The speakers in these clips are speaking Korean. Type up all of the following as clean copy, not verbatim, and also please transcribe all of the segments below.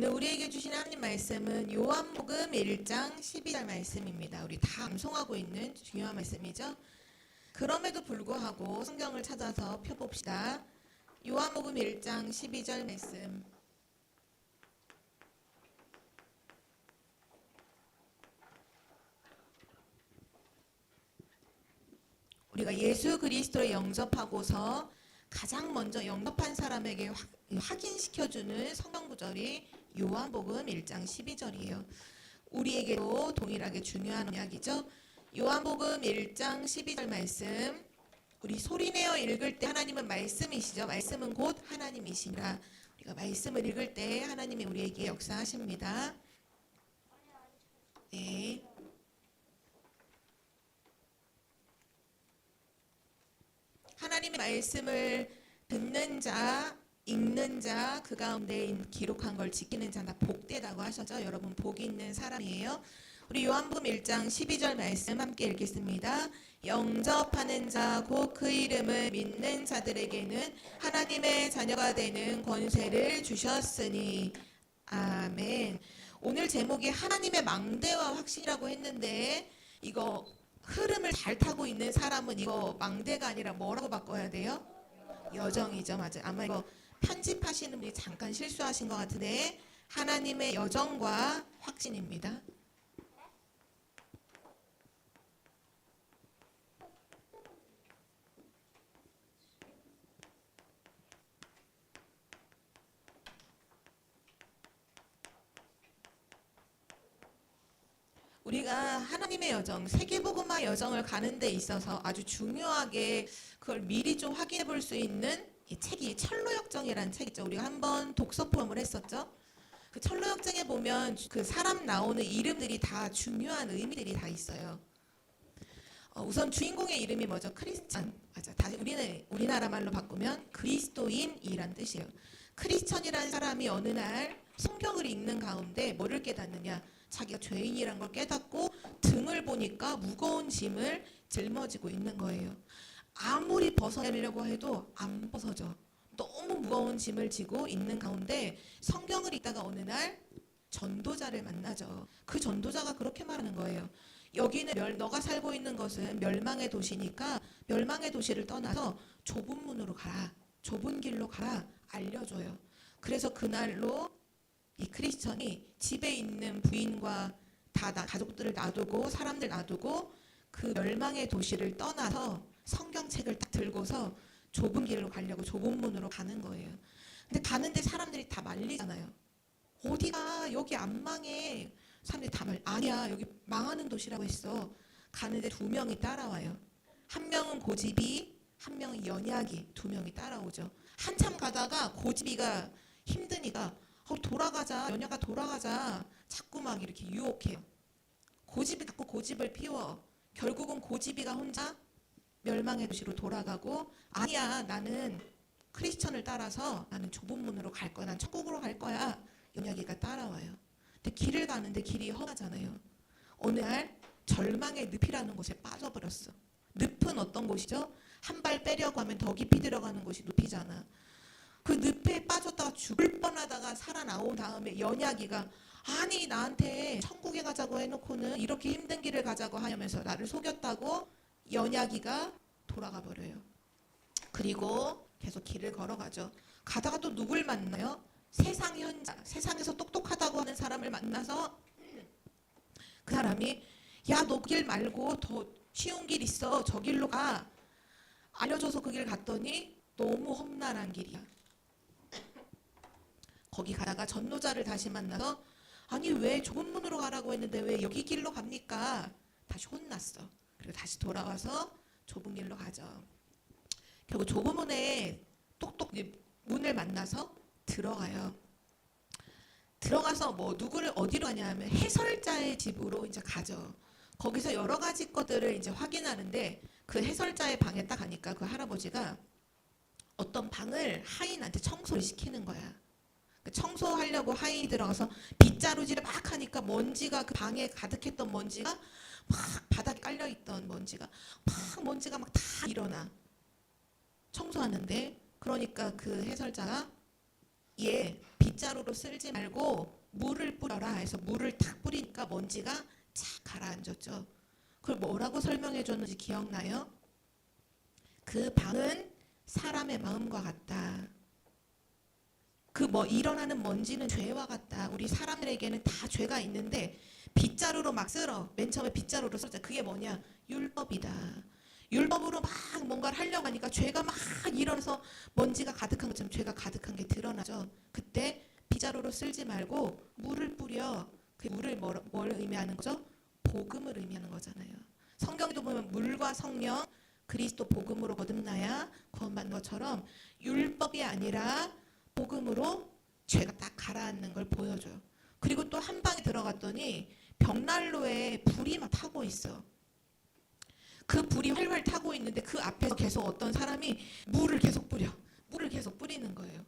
오늘 우리에게 주신 하나님 말씀은 요한복음 1장 12절 말씀입니다. 우리 다 암송하고 있는 중요한 말씀이죠. 그럼에도 불구하고 성경을 찾아서 펴봅시다. 요한복음 1장 12절 말씀. 우리가 예수 그리스도를 영접하고서 가장 먼저 영접한 사람에게 확인시켜주는 성경 구절이 요한복음 1장 12절이에요. 우리에게도 동일하게 중요한 이야기죠. 요한복음 1장 12절 말씀, 우리 소리내어 읽을 때 하나님은 말씀이시죠. 말씀은 곧 하나님이시라. 우리가 말씀을 읽을 때 하나님이 우리에게 역사하십니다. 네. 하나님의 말씀을 듣는 자, 읽는 자, 그 가운데 기록한 걸 지키는 자나 복되다고 하셨죠. 여러분 복이 있는 사람이에요. 우리 요한복음 1장 12절 말씀 함께 읽겠습니다. 영접하는 자 곧 그 이름을 믿는 자들에게는 하나님의 자녀가 되는 권세를 주셨으니 아멘. 오늘 제목이 하나님의 망대와 확신이라고 했는데 이거 흐름을 잘 타고 있는 사람은 이거 망대가 아니라 뭐라고 바꿔야 돼요? 여정이죠. 맞아요. 아마 이거 편집하시는 분이 잠깐 실수하신 것 같은데 하나님의 여정과 확신입니다. 우리가 하나님의 여정, 세계복음화 여정을 가는 데 있어서 아주 중요하게 그걸 미리 좀 확인해 볼 수 있는 이 책이 철로역정이라는 책 있죠. 우리가 한번 독서 포럼을 했었죠. 그 철로역정에 보면 그 사람 나오는 이름들이 다 중요한 의미들이 다 있어요. 우선 주인공의 이름이 뭐죠? 크리스찬. 맞아. 다시 우리나라 말로 바꾸면 그리스도인이란 뜻이에요. 크리스천이라는 사람이 어느 날 성경을 읽는 가운데 뭐를 깨닫느냐? 자기가 죄인이란 걸 깨닫고 등을 보니까 무거운 짐을 짊어지고 있는 거예요. 아무리 벗어내려고 해도 안 벗어져. 너무 무거운 짐을 지고 있는 가운데 성경을 읽다가 어느 날 전도자를 만나죠. 그 전도자가 그렇게 말하는 거예요. 여기는 너가 살고 있는 것은 멸망의 도시니까 멸망의 도시를 떠나서 좁은 문으로 가라. 좁은 길로 가라. 알려줘요. 그래서 그날로 이 크리스천이 집에 있는 부인과 다 가족들을 놔두고 사람들 놔두고 그 멸망의 도시를 떠나서 성경책을 딱 들고서 좁은 길로 가려고 좁은 문으로 가는 거예요. 근데 가는데 사람들이 다 말리잖아요. 어디가 여기 안 망해. 사람들이 다 아니야 여기 망하는 도시라고 했어. 가는데 두 명이 따라와요. 한 명은 고집이, 한 명은 연약이, 두 명이 따라오죠. 한참 가다가 고집이가 힘드니까 돌아가자, 연야가 돌아가자. 자꾸 막 이렇게 유혹해요. 고집이 자꾸 고집을 피워. 결국은 고집이가 혼자 멸망의 도시로 돌아가고 아니야 나는 크리스천을 따라서 나는 좁은 문으로 갈 거야. 난 천국으로 갈 거야. 연약이가 따라와요. 근데 길을 가는데 길이 험하잖아요. 어느 날 절망의 늪이라는 곳에 빠져버렸어. 늪은 어떤 곳이죠? 한 발 빼려고 하면 더 깊이 들어가는 곳이 늪이잖아. 그 늪에 빠졌다가 죽을 뻔하다가 살아나온 다음에 연약이가 아니 나한테 천국에 가자고 해놓고는 이렇게 힘든 길을 가자고 하면서 나를 속였다고 연약이가 돌아가 버려요. 그리고 계속 길을 걸어가죠. 가다가 또 누굴 만나요? 세상 현자, 세상에서 똑똑하다고 하는 사람을 만나서 그 사람이 야 너 길 말고 더 쉬운 길 있어. 저 길로 가. 알려줘서 그 길 갔더니 너무 험난한 길이야. 거기 가다가 전도자를 다시 만나서 아니 왜 좁은 문으로 가라고 했는데 왜 여기 길로 갑니까? 다시 혼났어. 그리고 다시 돌아와서 좁은 길로 가죠. 결국 좁은 문에 똑똑 문을 만나서 들어가요. 들어가서 뭐 누구를 어디로 가냐면 해설자의 집으로 이제 가죠. 거기서 여러 가지 것들을 이제 확인하는데 그 해설자의 방에 딱 가니까 그 할아버지가 어떤 방을 하인한테 청소를 시키는 거야. 청소하려고 하인이 들어가서 빗자루질을 막 하니까 먼지가 그 방에 가득했던 먼지가 막 바닥에 깔려있던 먼지가 막 다 일어나. 청소하는데 그러니까 그 해설자가 얘 빗자루로 쓸지 말고 물을 뿌려라 해서 물을 탁 뿌리니까 먼지가 착 가라앉았죠. 그걸 뭐라고 설명해 줬는지 기억나요? 그 방은 사람의 마음과 같다. 그 일어나는 먼지는 죄와 같다. 우리 사람들에게는 다 죄가 있는데 빗자루로 막 쓸어. 맨 처음에 빗자루로 쓸자. 그게 뭐냐? 율법이다. 율법으로 막 뭔가를 하려고 하니까 죄가 막 일어나서 먼지가 가득한 것처럼 죄가 가득한 게 드러나죠. 그때 빗자루로 쓸지 말고 물을 뿌려. 그 물을 뭘 의미하는 거죠? 복음을 의미하는 거잖아요. 성경에도 보면 물과 성령, 그리스도 복음으로 거듭나야 구원받는 것처럼 율법이 아니라 복음으로 죄가 딱 가라앉는 걸 보여줘요. 그리고 또 한 방에 들어갔더니 벽난로에 불이 막 타고 있어. 그 불이 활활 타고 있는데 그 앞에서 계속 어떤 사람이 물을 계속 뿌리는 거예요.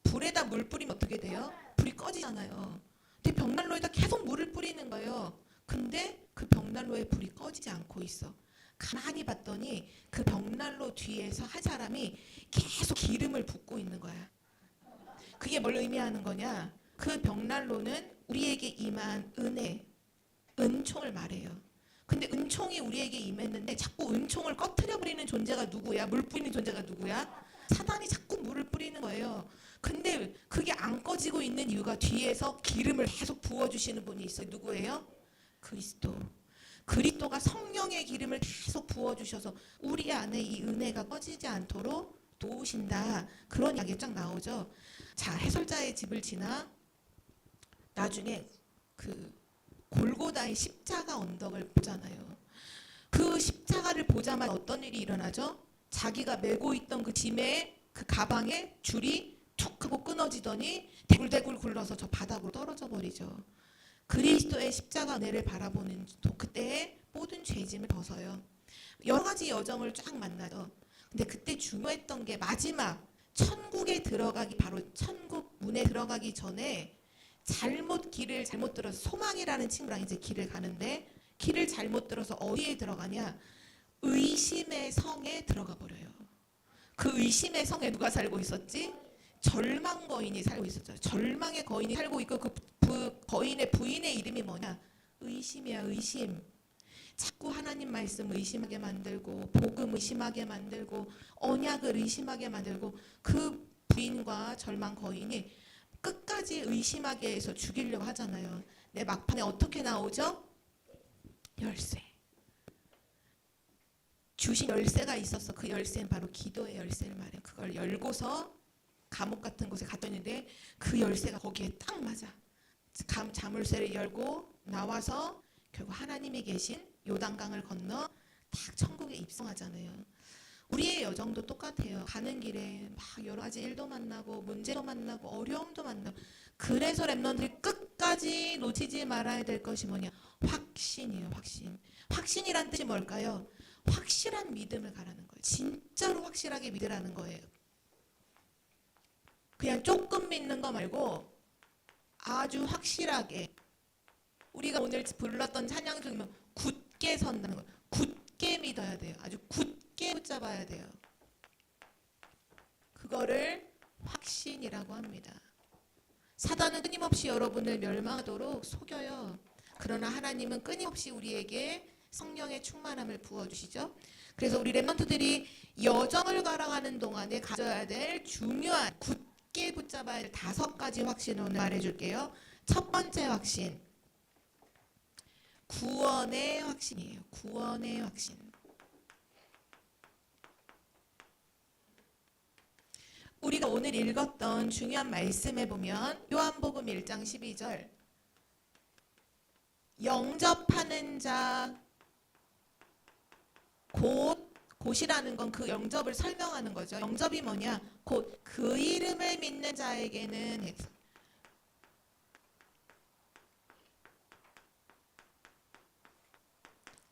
불에다 물 뿌리면 어떻게 돼요? 불이 꺼지잖아요. 근데 벽난로에다 계속 물을 뿌리는 거예요. 근데 그 벽난로에 불이 꺼지지 않고 있어. 가만히 봤더니 그 벽난로 뒤에서 한 사람이 계속 기름을 붓고 있는 거야. 그게 뭘 의미하는 거냐? 그 벽난로는 우리에게 임한 은혜, 은총을 말해요. 근데 은총이 우리에게 임했는데 자꾸 은총을 꺼트려 버리는 존재가 누구야? 물 뿌리는 존재가 누구야? 사단이 자꾸 물을 뿌리는 거예요. 근데 그게 안 꺼지고 있는 이유가 뒤에서 기름을 계속 부어주시는 분이 있어요. 누구예요? 그리스도. 그리스도가 성령의 기름을 계속 부어주셔서 우리 안에 이 은혜가 꺼지지 않도록 도우신다. 그런 이야기가 쫙 나오죠. 자, 해설자의 집을 지나 나중에 그 골고다의 십자가 언덕을 보잖아요. 그 십자가를 보자마자 어떤 일이 일어나죠? 자기가 메고 있던 그 짐에 그 가방에 줄이 툭 하고 끊어지더니 대굴대굴 굴러서 저 바닥으로 떨어져 버리죠. 그리스도의 십자가 은혜를 바라보는 그때의 모든 죄짐을 벗어요. 여러 가지 여정을 쫙 만나죠. 근데 그때 중요했던 게 마지막 천국에 들어가기, 바로 천국 문에 들어가기 전에 길을 잘못 들어서 소망이라는 친구랑 이제 길을 가는데 길을 잘못 들어서 어디에 들어가냐? 의심의 성에 들어가 버려요. 그 의심의 성에 누가 살고 있었지? 절망 거인이 살고 있었죠. 절망의 거인이 살고 있고 그 거인의 부인의 이름이 뭐냐? 의심이야, 의심. 자꾸 하나님 말씀 의심하게 만들고 복음 의심하게 만들고 언약을 의심하게 만들고 그 부인과 절망 거인이 끝까지 의심하게 해서 죽이려고 하잖아요. 내 막판에 어떻게 나오죠? 열쇠. 주신 열쇠가 있어서 그 열쇠는 바로 기도의 열쇠를 말해요. 그걸 열고서 감옥 같은 곳에 갔더니 그 열쇠가 거기에 딱 맞아. 자물쇠를 열고 나와서 결국 하나님이 계신 요단강을 건너 딱 천국에 입성하잖아요. 우리의 여정도 똑같아요. 가는 길에 막 여러 가지 일도 만나고 문제도 만나고 어려움도 만나고 그래서 랩런들이 끝까지 놓치지 말아야 될 것이 뭐냐? 확신이에요. 확신. 확신이란 뜻이 뭘까요? 확실한 믿음을 가라는 거예요. 진짜로 확실하게 믿으라는 거예요. 그냥 조금 믿는 거 말고 아주 확실하게 우리가 오늘 불렀던 찬양 중에 굳게 선다는 거예요. 굳게 믿어야 돼요. 아주 굳게 붙잡아야 돼요. 그거를 확신이라고 합니다. 사단은 끊임없이 여러분을 멸망하도록 속여요. 그러나 하나님은 끊임없이 우리에게 성령의 충만함을 부어주시죠. 그래서 우리 랩런트들이 여정을 걸어가는 동안에 가져야 될 중요한 굳게 붙잡아야 될 5가지 확신을 오늘 말해줄게요. 첫 번째 확신, 구원의 확신이에요. 구원의 확신. 우리가 오늘 읽었던 중요한 말씀에 보면 요한복음 1장 12절 영접하는 자 곧이라는 건 그 영접을 설명하는 거죠. 영접이 뭐냐? 곧 그 이름을 믿는 자에게는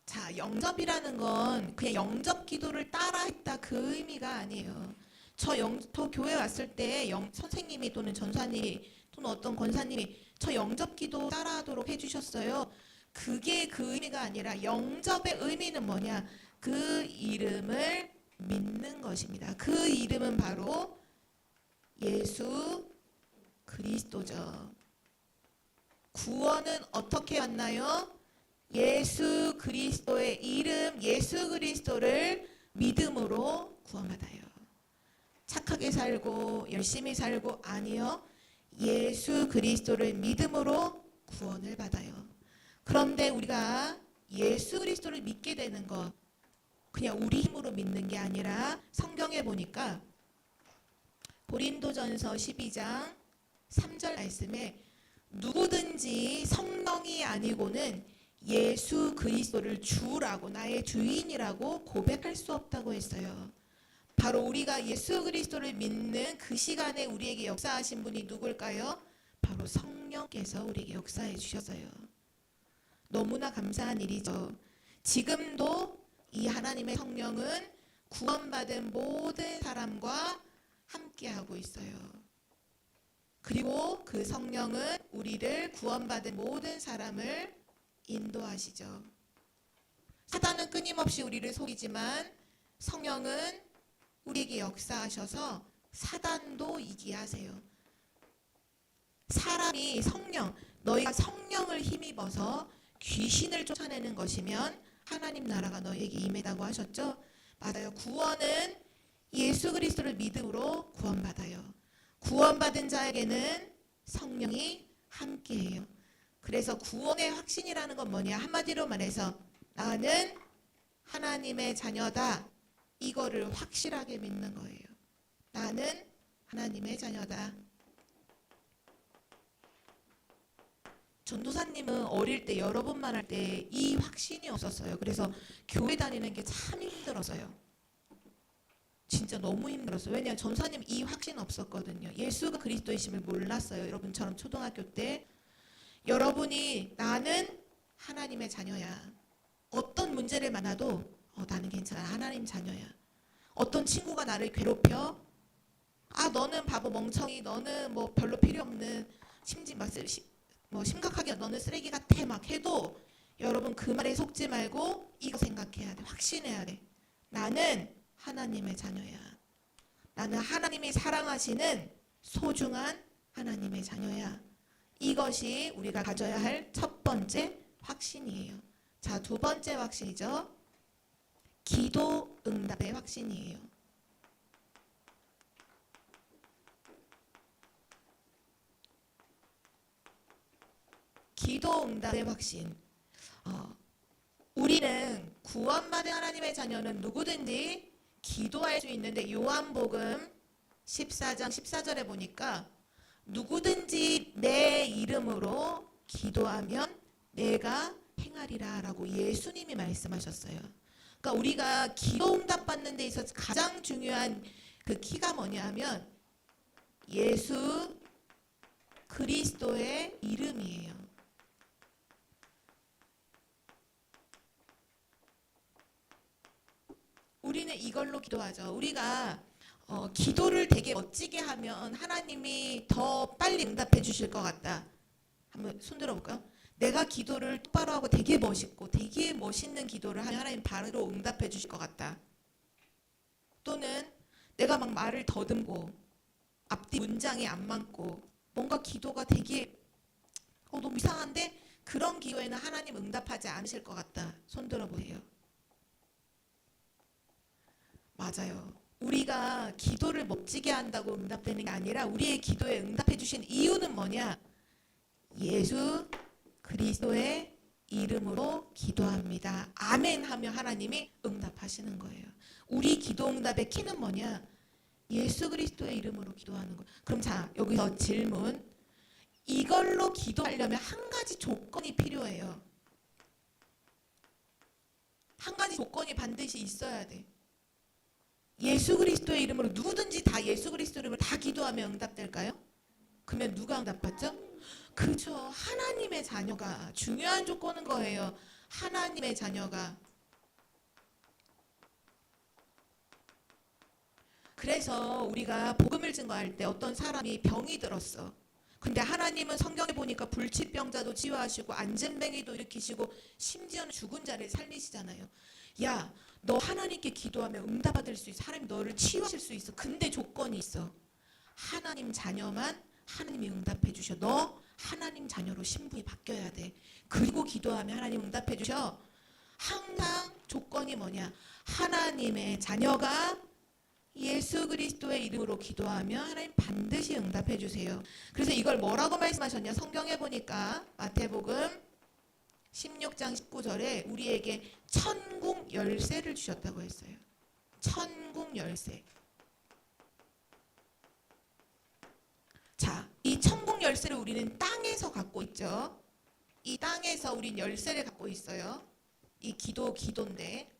자, 영접이라는 건 그냥 영접 기도를 따라했다 그 의미가 아니에요. 저 교회 왔을 때 선생님이 또는 전사님이 또는 어떤 권사님이 저 영접 기도 따라하도록 해주셨어요. 그게 그 의미가 아니라 영접의 의미는 뭐냐? 그 이름을 믿는 것입니다. 그 이름은 바로 예수 그리스도죠. 구원은 어떻게 왔나요? 예수 그리스도의 이름, 예수 그리스도를 믿음으로 구원받아요. 착하게 살고 열심히 살고 아니요. 예수 그리스도를 믿음으로 구원을 받아요. 그런데 우리가 예수 그리스도를 믿게 되는 것, 그냥 우리 힘으로 믿는 게 아니라 성경에 보니까 고린도전서 12장 3절 말씀에 누구든지 성령이 아니고는 예수 그리스도를 주라고, 나의 주인이라고 고백할 수 없다고 했어요. 바로 우리가 예수 그리스도를 믿는 그 시간에 우리에게 역사하신 분이 누굴까요? 바로 성령께서 우리에게 역사해 주셨어요. 너무나 감사한 일이죠. 지금도 이 하나님의 성령은 구원받은 모든 사람과 함께하고 있어요. 그리고 그 성령은 우리를 구원받은 모든 사람을 인도하시죠. 사단은 끊임없이 우리를 속이지만 성령은 우리에게 역사하셔서 사단도 이기게 하세요. 사람이 성령, 너희가 성령을 힘입어서 귀신을 쫓아내는 것이면 하나님 나라가 너희에게 임하다고 하셨죠? 맞아요. 구원은 예수 그리스도를 믿음으로 구원받아요. 구원받은 자에게는 성령이 함께해요. 그래서 구원의 확신이라는 건 뭐냐? 한마디로 말해서 나는 하나님의 자녀다. 이거를 확실하게 믿는 거예요. 나는 하나님의 자녀다. 전도사님은 어릴 때 여러 번 말할 때 이 확신이 없었어요. 그래서 교회 다니는 게 참 힘들어서요. 진짜 너무 힘들었어요. 왜냐하면 전사님 이 확신 없었거든요. 예수가 그리스도이심을 몰랐어요. 여러분처럼 초등학교 때. 여러분이 나는 하나님의 자녀야. 어떤 문제를 만나도 나는 괜찮아. 하나님 자녀야. 어떤 친구가 나를 괴롭혀. 너는 바보 멍청이. 너는 뭐 별로 필요 없는 심각하게 너는 쓰레기 같아 막 해도 여러분 그 말에 속지 말고 이거 생각해야 돼. 확신해야 돼. 나는 하나님의 자녀야. 나는 하나님이 사랑하시는 소중한 하나님의 자녀야. 이것이 우리가 가져야 할 첫 번째 확신이에요. 자, 두 번째 확신이죠. 기도 응답의 확신이에요. 기도 응답의 확신. 우리는 구원받은 하나님의 자녀는 누구든지 기도할 수 있는데 요한복음 14장 14절에 보니까 누구든지 내 이름으로 기도하면 내가 행하리라 라고 예수님이 말씀하셨어요. 그러니까 우리가 기도 응답 받는 데 있어서 가장 중요한 그 키가 뭐냐 하면 예수 그리스도의 이름이에요. 우리는 이걸로 기도하죠. 우리가 기도를 되게 멋지게 하면 하나님이 더 빨리 응답해 주실 것 같다. 한번 손들어 볼까요? 내가 기도를 똑바로 하고 되게 멋있고 되게 멋있는 기도를 하면 하나님 바로 응답해 주실 것 같다. 또는 내가 막 말을 더듬고 앞뒤 문장이 안 맞고 뭔가 기도가 되게 너무 이상한데 그런 기도에는 하나님 응답하지 않으실 것 같다. 손들어 보세요. 맞아요. 우리가 기도를 멋지게 한다고 응답되는 게 아니라 우리의 기도에 응답해 주신 이유는 뭐냐? 예수 그리스도의 이름으로 기도합니다. 아멘 하면 하나님이 응답하시는 거예요. 우리 기도 응답의 키는 뭐냐? 예수 그리스도의 이름으로 기도하는 거. 그럼 자, 여기서 질문. 이걸로 기도하려면 한 가지 조건이 필요해요. 한 가지 조건이 반드시 있어야 돼. 예수 그리스도의 이름으로 누구든지 다 예수 그리스도 이름으로 다 기도하면 응답될까요? 그러면 누가 응답받죠? 그죠. 하나님의 자녀가 중요한 조건은 거예요. 하나님의 자녀가. 그래서 우리가 복음을 증거할 때 어떤 사람이 병이 들었어. 근데 하나님은 성경에 보니까 불치병자도 치유하시고 안진뱅이도 일으키시고 심지어는 죽은 자를 살리시잖아요. 야, 너 하나님께 기도하면 응답받을 수 있어. 하나님 너를 치유하실 수 있어. 근데 조건이 있어. 하나님 자녀만 하나님이 응답해 주셔. 너 하나님 자녀로 신분이 바뀌어야 돼. 그리고 기도하면 하나님 응답해 주셔. 항상 조건이 뭐냐? 하나님의 자녀가 예수 그리스도의 이름으로 기도하면 하나님 반드시 응답해 주세요. 그래서 이걸 뭐라고 말씀하셨냐? 성경에 보니까 마태복음 16장 19절에 우리에게 천국 열쇠를 주셨다고 했어요. 천국 열쇠. 자, 이 천국 열쇠를 우리는 땅에서 갖고 있죠. 이 땅에서 우린 열쇠를 갖고 있어요. 이 기도인데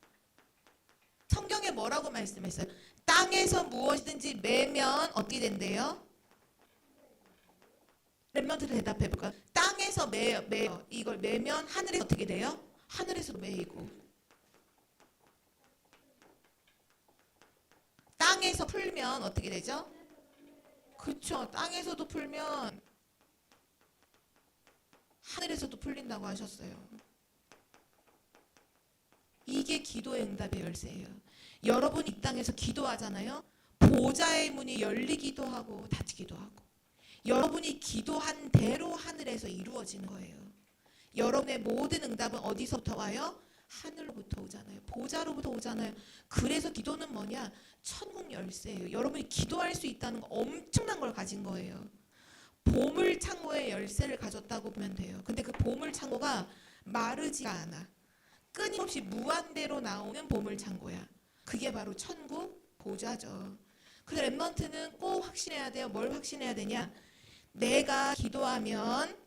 성경에 뭐라고 말씀했어요? 땅에서 무엇이든지 매면 어떻게 된대요? 랩런트를 대답해 볼까요? 땅에서 매요. 이걸 매면 하늘에서 어떻게 돼요? 하늘에서도 매이고. 땅에서 풀면 어떻게 되죠? 그렇죠. 땅에서도 풀면 하늘에서도 풀린다고 하셨어요. 이게 기도의 응답의 열쇠예요. 여러분 이 땅에서 기도하잖아요. 보좌의 문이 열리기도 하고 닫히기도 하고 여러분이 기도한 대로 하늘에서 이루어지는 거예요. 여러분의 모든 응답은 어디서부터 와요? 하늘로부터 오잖아요. 보좌로부터 오잖아요. 그래서 기도는 뭐냐? 천국 열쇠예요. 여러분이 기도할 수 있다는 거 엄청난 걸 가진 거예요. 보물 창고의 열쇠를 가졌다고 보면 돼요. 근데 그 보물 창고가 마르지가 않아. 끊임없이 무한대로 나오는 보물 창고야. 그게 바로 천국 보좌죠. 그래서 랩런트는 꼭 확신해야 돼요. 뭘 확신해야 되냐? 내가 기도하면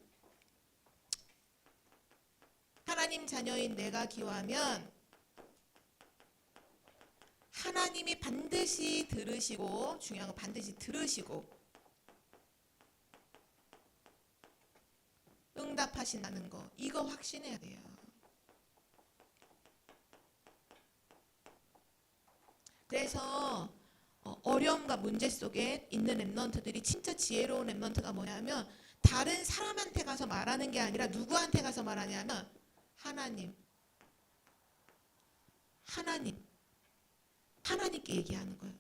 하나님 자녀인 내가 기도하면 하나님이 반드시 들으시고 중요한 건 반드시 들으시고 응답하신다는 거 이거 확신해야 돼요. 그래서 어려움과 문제 속에 있는 랩런트들이 진짜 지혜로운 랩런트가 뭐냐면 다른 사람한테 가서 말하는 게 아니라 누구한테 가서 말하냐면 하나님께 얘기하는 거예요.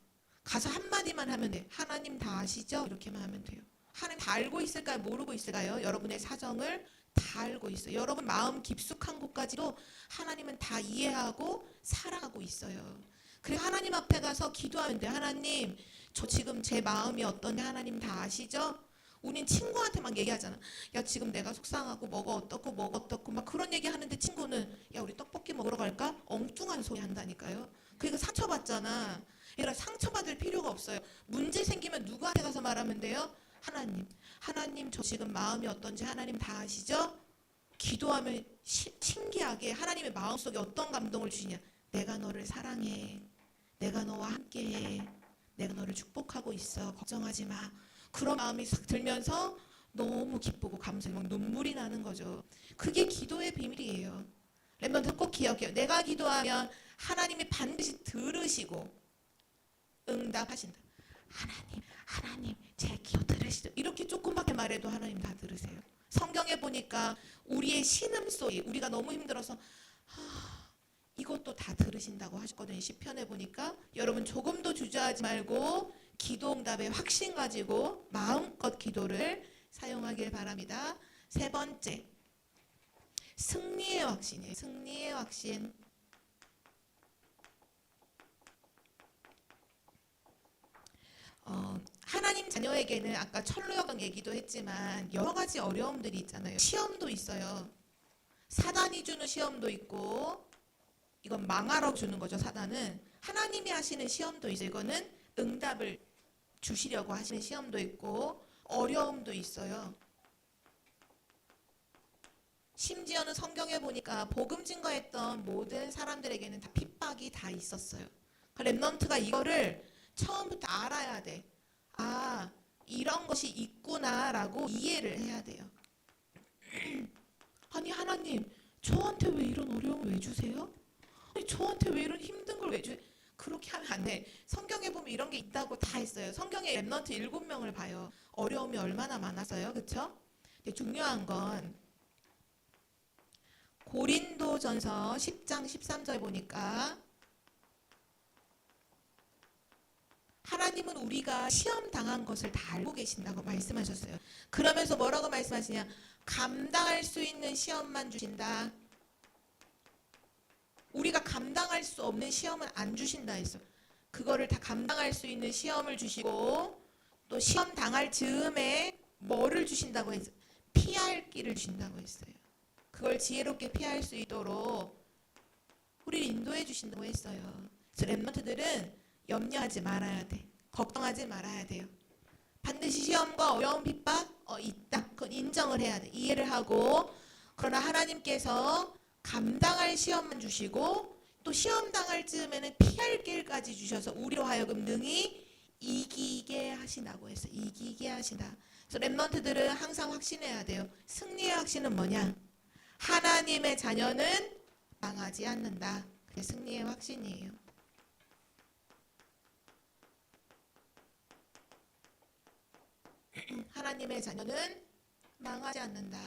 가서 한마디만 하면 돼. 하나님 다 아시죠? 이렇게만 하면 돼요. 하나님 다 알고 있을까요? 모르고 있을까요? 여러분의 사정을 다 알고 있어요. 여러분 마음 깊숙한 곳까지도 하나님은 다 이해하고 사랑하고 있어요. 그래서 하나님 앞에 가서 기도하면 돼. 하나님, 저 지금 제 마음이 어떤지 하나님 다 아시죠? 우린 친구한테 막 얘기하잖아. 야, 지금 내가 속상하고 뭐가 어떻고 막 그런 얘기 하는데 친구는 야, 우리 떡볶이 먹으러 갈까? 엉뚱한 소리 한다니까요. 그러니까 상처받잖아. 얘들아, 상처받을 필요가 없어요. 문제 생기면 누구한테 가서 말하면 돼요? 하나님 저 지금 마음이 어떤지 하나님 다 아시죠? 기도하면 신기하게 하나님의 마음속에 어떤 감동을 주시냐. 내가 너를 사랑해. 내가 너와 함께해. 내가 너를 축복하고 있어. 걱정하지 마. 그런 마음이 싹 들면서 너무 기쁘고 감사해. 막 눈물이 나는 거죠. 그게 기도의 비밀이에요. 랩런트 꼭 기억해요. 내가 기도하면 하나님이 반드시 들으시고 응답하신다. 하나님 제 기도 들으시죠. 이렇게 조금밖에 말해도 하나님 다 들으세요. 성경에 보니까 우리의 신음소리, 우리가 너무 힘들어서 이것도 다 들으신다고 하셨거든요. 시편에 보니까 여러분 조금도 주저하지 말고 기도 응답에 확신 가지고 마음껏 기도를 사용하길 바랍니다. 세 번째, 승리의 확신이에요. 승리의 확신. 하나님 자녀에게는 아까 철로역 얘기도 했지만 여러 가지 어려움들이 있잖아요. 시험도 있어요. 사단이 주는 시험도 있고 이건 망하러 주는 거죠. 사단은 하나님이 하시는 시험도 있어요. 이거는 응답을 주시려고 하시는 시험도 있고 어려움도 있어요. 심지어는 성경에 보니까 복음 증거했던 모든 사람들에게는 다 핍박이 다 있었어요. 랩넌트가 이거를 처음부터 알아야 돼. 아, 이런 것이 있구나라고 이해를 해야 돼요. 아니 하나님, 저한테 왜 이런 어려움을 왜 주세요? 아니 저한테 왜 이런 힘든 걸 왜 주세요? 그렇게 하면 안 돼. 성경에 보면 이런 게 있다고 다 했어요. 성경에 랩넌트 7명을 봐요. 어려움이 얼마나 많았어요. 그렇죠? 근데 중요한 건 고린도전서 10장 13절 보니까 하나님은 우리가 시험 당한 것을 다 알고 계신다고 말씀하셨어요. 그러면서 뭐라고 말씀하시냐? 감당할 수 있는 시험만 주신다. 우리가 감당할 수 없는 시험은 안 주신다 했어. 그거를 다 감당할 수 있는 시험을 주시고 또 시험 당할 즈음에 뭐를 주신다고 했어요? 피할 길을 주신다고 했어요. 그걸 지혜롭게 피할 수 있도록 우리를 인도해 주신다고 했어요. 그래서 렘넌트들은 염려하지 말아야 돼. 걱정하지 말아야 돼요. 반드시 시험과 어려운 핍박 있다. 그건 인정을 해야 돼. 이해를 하고 그러나 하나님께서 감당할 시험만 주시고 또 시험 당할 즈음에는 피할 길까지 주셔서 우리로 하여금 능히 이기게 하신다고 했어요. 이기게 하신다. 그래서 렘넌트들은 항상 확신해야 돼요. 승리의 확신은 뭐냐? 하나님의 자녀는 망하지 않는다. 그게 승리의 확신이에요. 하나님의 자녀는 망하지 않는다.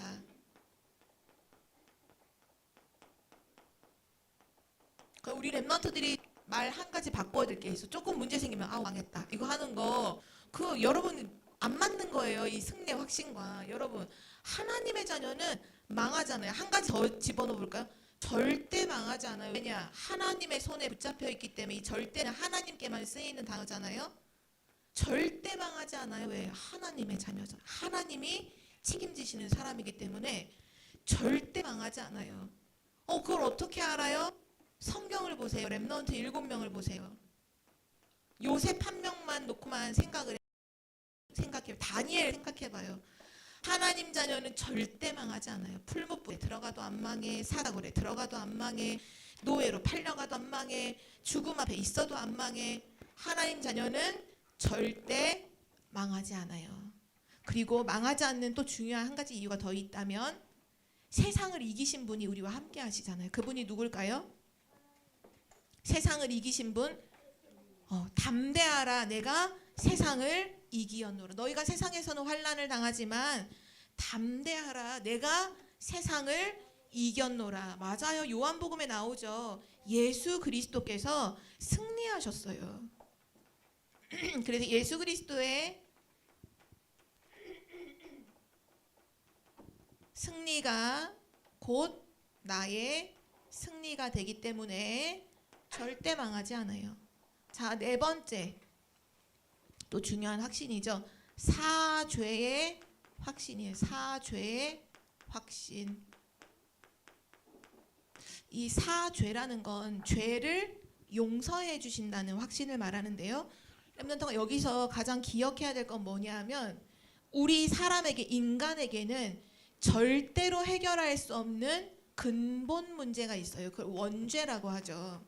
우리 렘넌트들이 말 한 가지 바꿔야 될 게 있어. 조금 문제 생기면 망했다. 이거 하는 거 그거 여러분 안 맞는 거예요. 이 승리의 확신과. 여러분 하나님의 자녀는 망하잖아요. 한 가지 더 집어넣어 볼까요? 절대 망하지 않아요. 왜냐? 하나님의 손에 붙잡혀 있기 때문에 이 절대는 하나님께만 쓰이는 단어잖아요. 절대 망하지 않아요. 왜? 하나님의 자녀잖아요. 하나님이 책임지시는 사람이기 때문에 절대 망하지 않아요. 그걸 어떻게 알아요? 성경을 보세요. 렘넌트 7명을 보세요. 요셉 한 명만 놓고만 생각해요. 다니엘 생각해봐요. 하나님 자녀는 절대 망하지 않아요. 풀무불에 들어가도 안 망해. 사다굴에 들어가도 안 망해. 노예로 팔려가도 안 망해. 죽음 앞에 있어도 안 망해. 하나님 자녀는 절대 망하지 않아요. 그리고 망하지 않는 또 중요한 한 가지 이유가 더 있다면 세상을 이기신 분이 우리와 함께 하시잖아요. 그분이 누굴까요? 세상을 이기신 분, 담대하라. 내가 세상을 이기었노라. 너희가 세상에서는 환난을 당하지만 담대하라. 내가 세상을 이겼노라. 맞아요. 요한복음에 나오죠. 예수 그리스도께서 승리하셨어요. 그래서 예수 그리스도의 승리가 곧 나의 승리가 되기 때문에 절대 망하지 않아요. 자, 네 번째 또 중요한 확신이죠. 사죄의 확신이에요. 사죄의 확신. 이 사죄라는 건 죄를 용서해 주신다는 확신을 말하는데요. 렘넌트가 여기서 가장 기억해야 될 건 뭐냐면 우리 사람에게, 인간에게는 절대로 해결할 수 없는 근본 문제가 있어요. 그걸 원죄라고 하죠.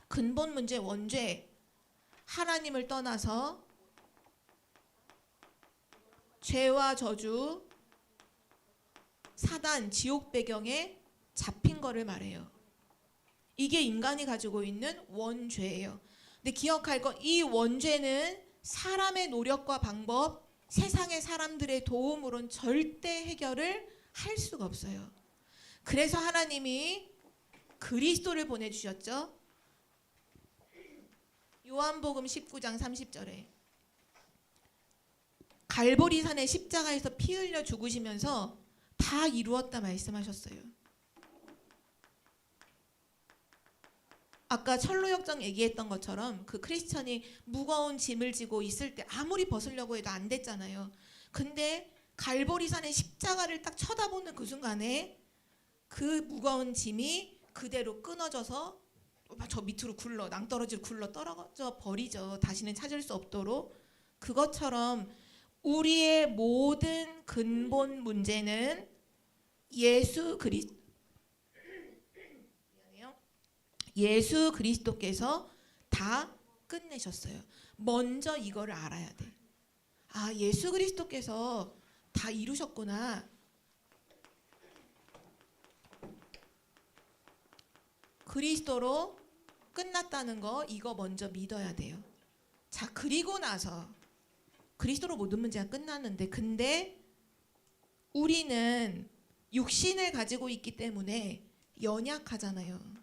근본 문제, 원죄. 하나님을 떠나서 죄와 저주, 사단, 지옥 배경에 잡힌 거를 말해요. 이게 인간이 가지고 있는 원죄예요. 근데 기억할 건 이 원죄는 사람의 노력과 방법, 세상의 사람들의 도움으로는 절대 해결을 할 수가 없어요. 그래서 하나님이 그리스도를 보내주셨죠. 요한복음 19장 30절에 갈보리산의 십자가에서 피 흘려 죽으시면서 다 이루었다 말씀하셨어요. 아까 철로역정 얘기했던 것처럼 그 크리스천이 무거운 짐을 지고 있을 때 아무리 벗으려고 해도 안 됐잖아요. 근데 갈보리산의 십자가를 딱 쳐다보는 그 순간에 그 무거운 짐이 그대로 끊어져서 저 밑으로 굴러, 낭떠러지로 굴러 떨어져 버리죠. 다시는 찾을 수 없도록. 그것처럼 우리의 모든 근본 문제는 예수 그리스도께서 다 끝내셨어요. 먼저 이거를 알아야 돼. 아, 예수 그리스도께서 다 이루셨구나. 그리스도로 끝났다는 거, 이거 먼저 믿어야 돼요. 자, 그리고 나서 그리스도로 모든 문제가 끝났는데, 근데 우리는 육신을 가지고 있기 때문에 연약하잖아요.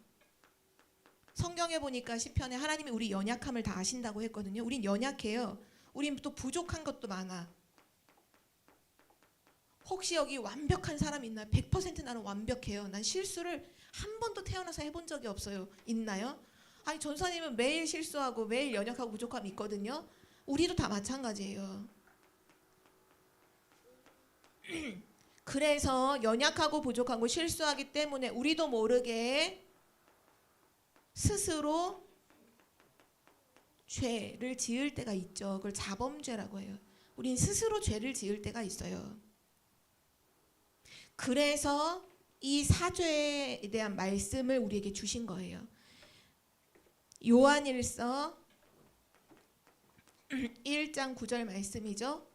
성경에 보니까 시편에 하나님이 우리 연약함을 다 아신다고 했거든요. 우린 연약해요. 우린 또 부족한 것도 많아. 혹시 여기 완벽한 사람 있나요? 100% 나는 완벽해요. 난 실수를 한 번도 태어나서 해본 적이 없어요. 있나요? 아니 전사님은 매일 실수하고 매일 연약하고 부족함이 있거든요. 우리도 다 마찬가지예요. 그래서 연약하고 부족하고 실수하기 때문에 우리도 모르게 스스로 죄를 지을 때가 있죠. 그걸 자범죄라고 해요. 우린 스스로 죄를 지을 때가 있어요. 그래서 이 사죄에 대한 말씀을 우리에게 주신 거예요. 요한일서 1장 9절 말씀이죠.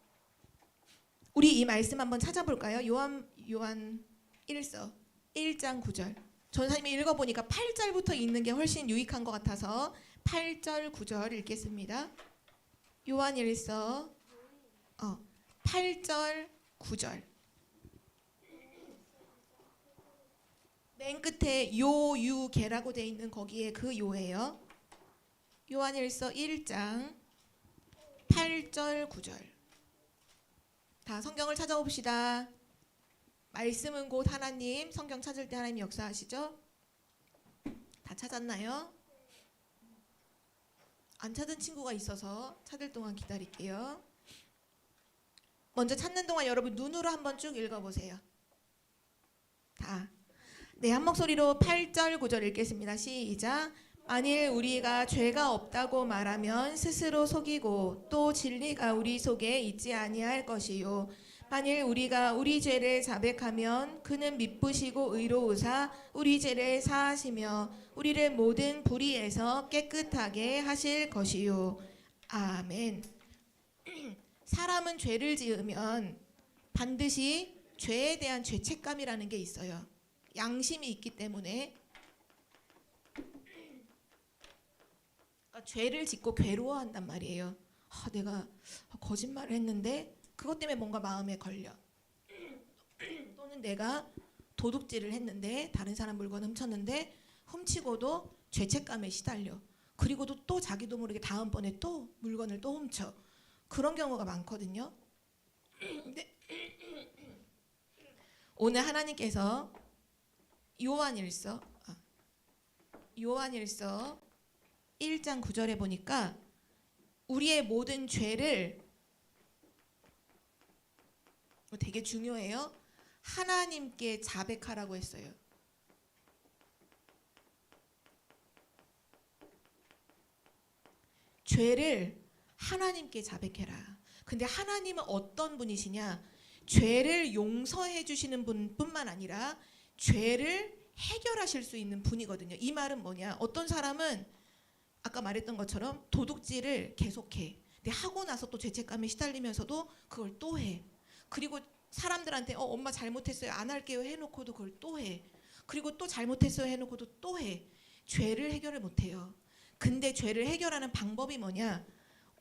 우리 이 말씀 한번 찾아볼까요? 요한 1서 1장 9절. 전사님이 읽어보니까 8절부터 읽는 게 훨씬 유익한 것 같아서 8절 9절 읽겠습니다. 요한 1서 8절 9절. 맨 끝에 요유개라고 돼 있는 거기에 그 요예요. 요한 1서 1장 8절 9절. 다 성경을 찾아봅시다. 말씀은 곧 하나님. 성경 찾을 때 하나님 역사하시죠? 다 찾았나요? 안 찾은 친구가 있어서 찾을 동안 기다릴게요. 먼저 찾는 동안 여러분 눈으로 한번 쭉 읽어보세요. 다. 네, 한 목소리로 8절 9절 읽겠습니다. 시작. 만일 우리가 죄가 없다고 말하면 스스로 속이고 또 진리가 우리 속에 있지 아니할 것이요. 만일 우리가 우리 죄를 자백하면 그는 미쁘시고 의로우사 우리 죄를 사하시며 우리를 모든 불의에서 깨끗하게 하실 것이요. 아멘. 사람은 죄를 지으면 반드시 죄에 대한 죄책감이라는 게 있어요. 양심이 있기 때문에 죄를 짓고 괴로워한단 말이에요. 내가 거짓말을 했는데 그것 때문에 뭔가 마음에 걸려. 또는 내가 도둑질을 했는데 다른 사람 물건 훔쳤는데 훔치고도 죄책감에 시달려. 그리고도 또 자기도 모르게 다음번에 또 물건을 또 훔쳐. 그런 경우가 많거든요. 근데 오늘 하나님께서 요한일서 1장 9절에 보니까 우리의 모든 죄를 되게 중요해요. 하나님께 자백하라고 했어요. 죄를 하나님께 자백해라. 근데 하나님은 어떤 분이시냐? 죄를 용서해 주시는 분뿐만 아니라 죄를 해결하실 수 있는 분이거든요. 이 말은 뭐냐? 어떤 사람은 아까 말했던 것처럼 도둑질을 계속해. 근데 하고 나서 또 죄책감에 시달리면서도 그걸 또 해. 그리고 사람들한테 엄마 잘못했어요. 안 할게요 해놓고도 그걸 또 해. 그리고 또 잘못했어요 해놓고도 또 해. 죄를 해결을 못해요. 근데 죄를 해결하는 방법이 뭐냐?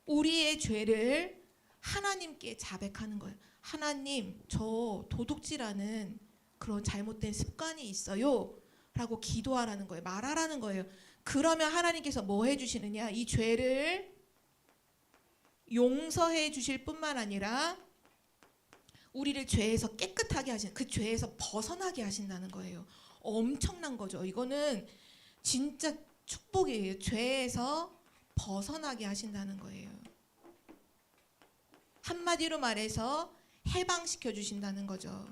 우리의 죄를 하나님께 자백하는 거예요. 하나님, 저 도둑질하는 그런 잘못된 습관이 있어요 라고 기도하라는 거예요. 말하라는 거예요. 그러면 하나님께서 뭐 해주시느냐? 이 죄를 용서해 주실 뿐만 아니라 우리를 죄에서 깨끗하게 하신, 그 죄에서 벗어나게 하신다는 거예요. 엄청난 거죠. 이거는 진짜 축복이에요. 죄에서 벗어나게 하신다는 거예요. 한마디로 말해서 해방시켜 주신다는 거죠.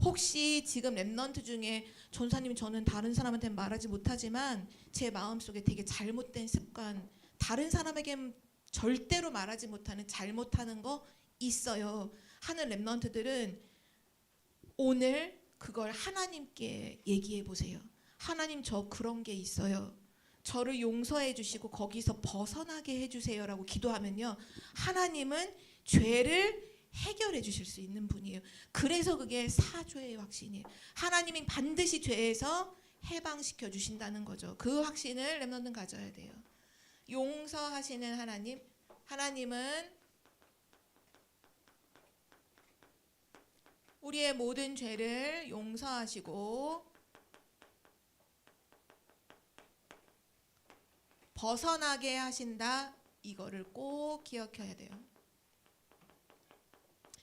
혹시 지금 랩넌트 중에 전사님 저는 다른 사람한테 말하지 못하지만 제 마음속에 되게 잘못된 습관, 다른 사람에겐 절대로 말하지 못하는 잘못하는 거 있어요 하는 랩넌트들은 오늘 그걸 하나님께 얘기해 보세요. 하나님 저 그런 게 있어요. 저를 용서해 주시고 거기서 벗어나게 해주세요 라고 기도하면요. 하나님은 죄를 해결해 주실 수 있는 분이에요. 그래서 그게 사죄의 확신이에요. 하나님이 반드시 죄에서 해방시켜 주신다는 거죠. 그 확신을 렘넌트는 가져야 돼요. 용서하시는 하나님, 하나님은 우리의 모든 죄를 용서하시고 벗어나게 하신다. 이거를 꼭 기억해야 돼요.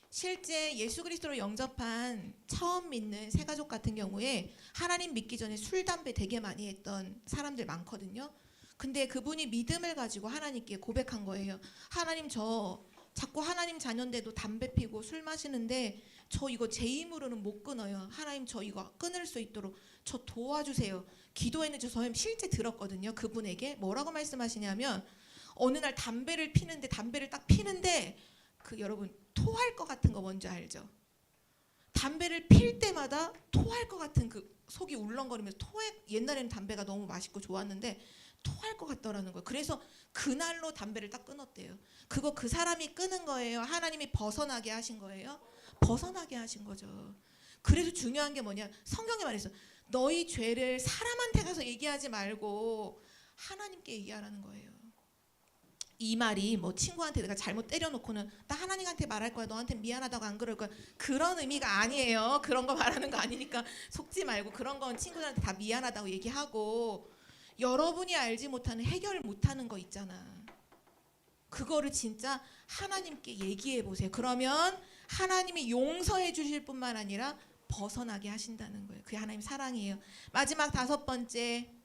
실제 예수 그리스도를 영접한 처음 믿는 새가족 같은 경우에 하나님 믿기 전에 술, 담배 되게 많이 했던 사람들 많거든요. 근데 그분이 믿음을 가지고 하나님께 고백한 거예요. 하나님, 저 자꾸 하나님 자녀인데도 담배 피고 술 마시는데 저 이거 제 힘으로는 못 끊어요. 하나님, 저 이거 끊을 수 있도록 저 도와주세요. 기도했는데 저 실제 들었거든요. 그분에게 뭐라고 말씀하시냐면 어느 날 담배를 딱 피는데 여러분 토할 것 같은 거 뭔지 알죠? 담배를 필 때마다 토할 것 같은 속이 울렁거리면서 옛날에는 담배가 너무 맛있고 좋았는데 토할 것 같더라는 거예요. 그래서 그날로 담배를 딱 끊었대요. 그 사람이 끊은 거예요? 하나님이 벗어나게 하신 거예요? 벗어나게 하신 거죠. 그래서 중요한 게 뭐냐? 성경에 말해서 너희 죄를 사람한테 가서 얘기하지 말고 하나님께 얘기하라는 거예요. 이 말이 뭐 친구한테 내가 잘못 때려놓고는 나 하나님한테 말할 거야. 너한테 미안하다고 안 그럴 거야. 그런 의미가 아니에요. 그런 거 말하는 거 아니니까 속지 말고 그런 건 친구들한테 다 미안하다고 얘기하고 여러분이 알지 못하는 해결 못하는 거 있잖아. 그거를 진짜 하나님께 얘기해 보세요. 그러면 하나님이 용서해 주실 뿐만 아니라 벗어나게 하신다는 거예요. 그게 하나님 사랑이에요. 마지막 5번째.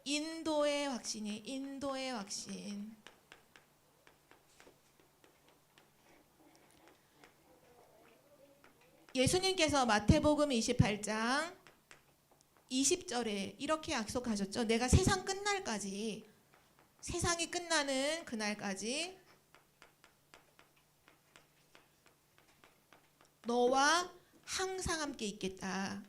인도의 확신이에요. 인도의 확신. 예수님께서 마태복음 28장 20절에 이렇게 약속하셨죠. 내가 세상 끝날까지, 세상이 끝나는 그날까지 너와 항상 함께 있겠다.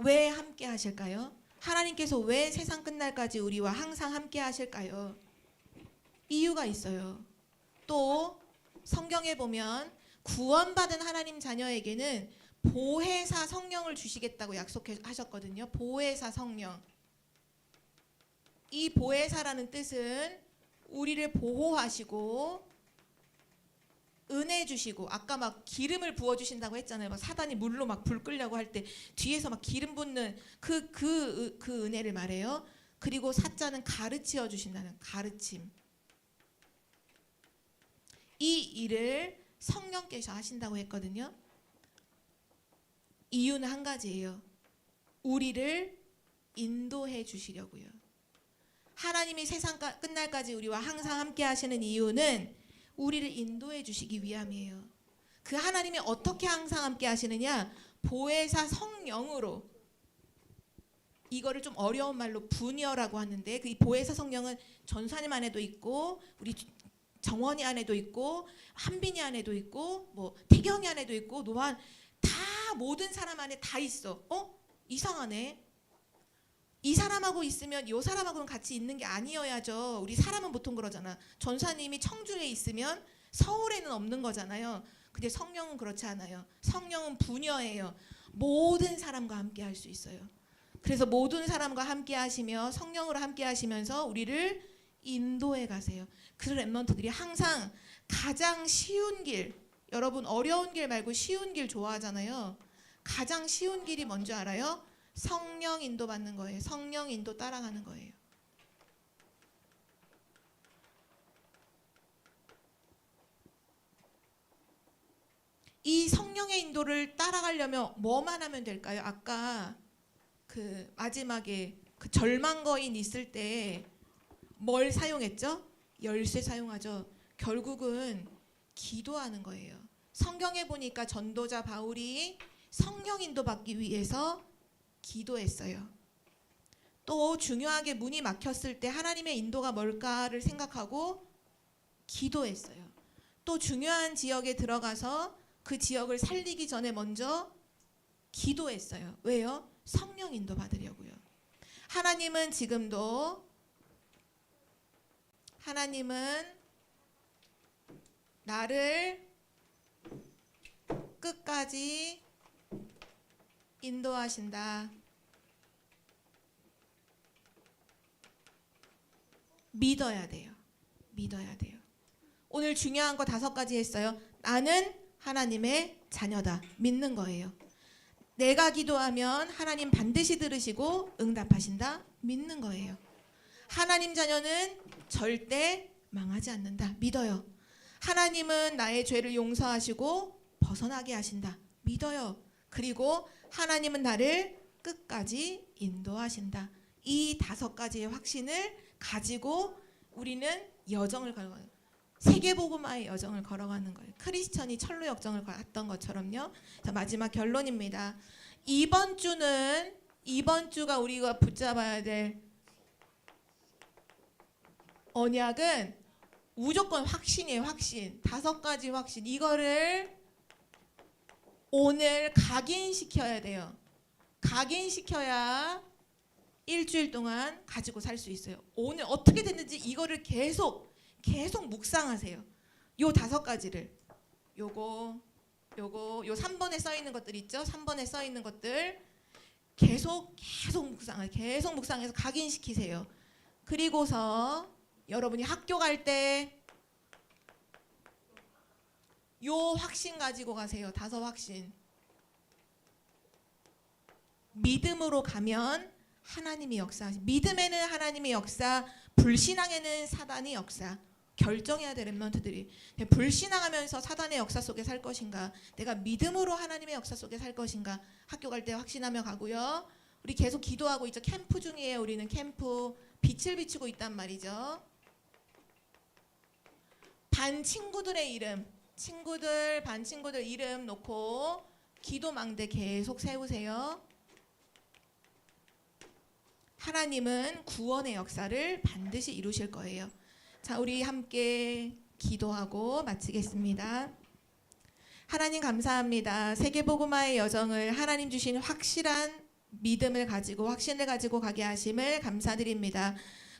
왜 함께 하실까요? 하나님께서 왜 세상 끝날까지 우리와 항상 함께 하실까요? 이유가 있어요. 또 성경에 보면 구원받은 하나님 자녀에게는 보혜사 성령을 주시겠다고 약속하셨거든요. 보혜사 성령. 이 보혜사라는 뜻은 우리를 보호하시고 은혜 주시고, 아까 막 기름을 부어 주신다고 했잖아요. 막 사단이 물로 막 불 끄려고 할 때 뒤에서 막 기름 붓는 그 은혜를 말해요. 그리고 사자는 가르쳐 주신다는 가르침. 이 일을 성령께서 하신다고 했거든요. 이유는 한 가지예요. 우리를 인도해 주시려고요. 하나님이 세상 끝날까지 우리와 항상 함께 하시는 이유는 우리를 인도해 주시기 위함이에요. 그 하나님이 어떻게 항상 함께 하시느냐? 보혜사 성령으로. 이거를 좀 어려운 말로 부녀라고 하는데 그 보혜사 성령은 전사님 안에도 있고 우리 정원이 안에도 있고 한빈이 안에도 있고 뭐 태경이 안에도 있고 노한 다 모든 사람 안에 다 있어. 이상하네. 이 사람하고 있으면 이 사람하고는 같이 있는 게 아니어야죠. 우리 사람은 보통 그러잖아. 전사님이 청주에 있으면 서울에는 없는 거잖아요. 근데 성령은 그렇지 않아요. 성령은 부녀예요. 모든 사람과 함께 할 수 있어요. 그래서 모든 사람과 함께 하시며 성령으로 함께 하시면서 우리를 인도해 가세요. 그 랩런트들이 항상 가장 쉬운 길, 여러분 어려운 길 말고 쉬운 길 좋아하잖아요. 가장 쉬운 길이 뭔지 알아요? 성령 인도 받는 거예요. 성령 인도 따라가는 거예요. 이 성령의 인도를 따라가려면 뭐만 하면 될까요? 아까 그 마지막에 그 절망 거인 있을 때 뭘 사용했죠? 열쇠 사용하죠. 결국은 기도하는 거예요. 성경에 보니까 전도자 바울이 성령 인도 받기 위해서 기도했어요. 또 중요하게 문이 막혔을 때 하나님의 인도가 뭘까를 생각하고 기도했어요. 또 중요한 지역에 들어가서 그 지역을 살리기 전에 먼저 기도했어요. 왜요? 성령 인도 받으려고요. 하나님은 지금도 나를 끝까지 인도하신다. 믿어야 돼요. 믿어야 돼요. 오늘 중요한 거 5가지 했어요. 나는 하나님의 자녀다. 믿는 거예요. 내가 기도하면 하나님 반드시 들으시고 응답하신다. 믿는 거예요. 하나님 자녀는 절대 망하지 않는다. 믿어요. 하나님은 나의 죄를 용서하시고 벗어나게 하신다. 믿어요. 그리고 하나님은 나를 끝까지 인도하신다. 이 5가지의 확신을 가지고 우리는 여정을 걸어가요. 세계복음화의 여정을 걸어가는 거예요. 크리스천이 철로 역정을 갔던 것처럼요. 자, 마지막 결론입니다. 이번 주가 우리가 붙잡아야 될 언약은 무조건 확신이에요. 확신. 5가지 확신. 이거를 오늘 각인시켜야 돼요. 각인시켜야 일주일 동안 가지고 살 수 있어요. 오늘 어떻게 됐는지 이거를 계속 묵상하세요. 요 5가지를. 요 3번에 써 있는 것들 있죠? 3번에 써 있는 것들 계속 묵상해서 각인시키세요. 그리고서 여러분이 학교 갈 때 요 확신 가지고 가세요. 5 확신. 믿음으로 가면 하나님이 역사하시. 믿음에는 하나님의 역사, 불신앙에는 사단의 역사. 결정해야 될 렘넌트들이 불신앙하면서 사단의 역사 속에 살 것인가, 내가 믿음으로 하나님의 역사 속에 살 것인가. 학교 갈 때 확신하며 가고요. 우리 계속 기도하고 있죠. 캠프 중이에요. 우리는 캠프 빛을 비추고 있단 말이죠. 반 친구들의 이름, 반 친구들 이름 놓고 기도망대 계속 세우세요. 하나님은 구원의 역사를 반드시 이루실 거예요. 자, 우리 함께 기도하고 마치겠습니다. 하나님 감사합니다. 세계복음화의 여정을 하나님 주신 확실한 믿음을 가지고 확신을 가지고 가게 하심을 감사드립니다.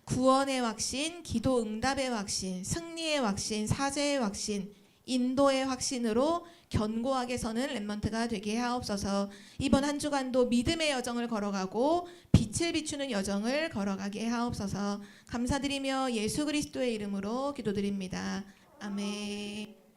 구원의 확신, 기도 응답의 확신, 승리의 확신, 사죄의 확신, 인도의 확신으로 견고하게 서는 렘넌트가 되게 하옵소서. 이번 한 주간도 믿음의 여정을 걸어가고 빛을 비추는 여정을 걸어가게 하옵소서. 감사드리며 예수 그리스도의 이름으로 기도드립니다. 아멘.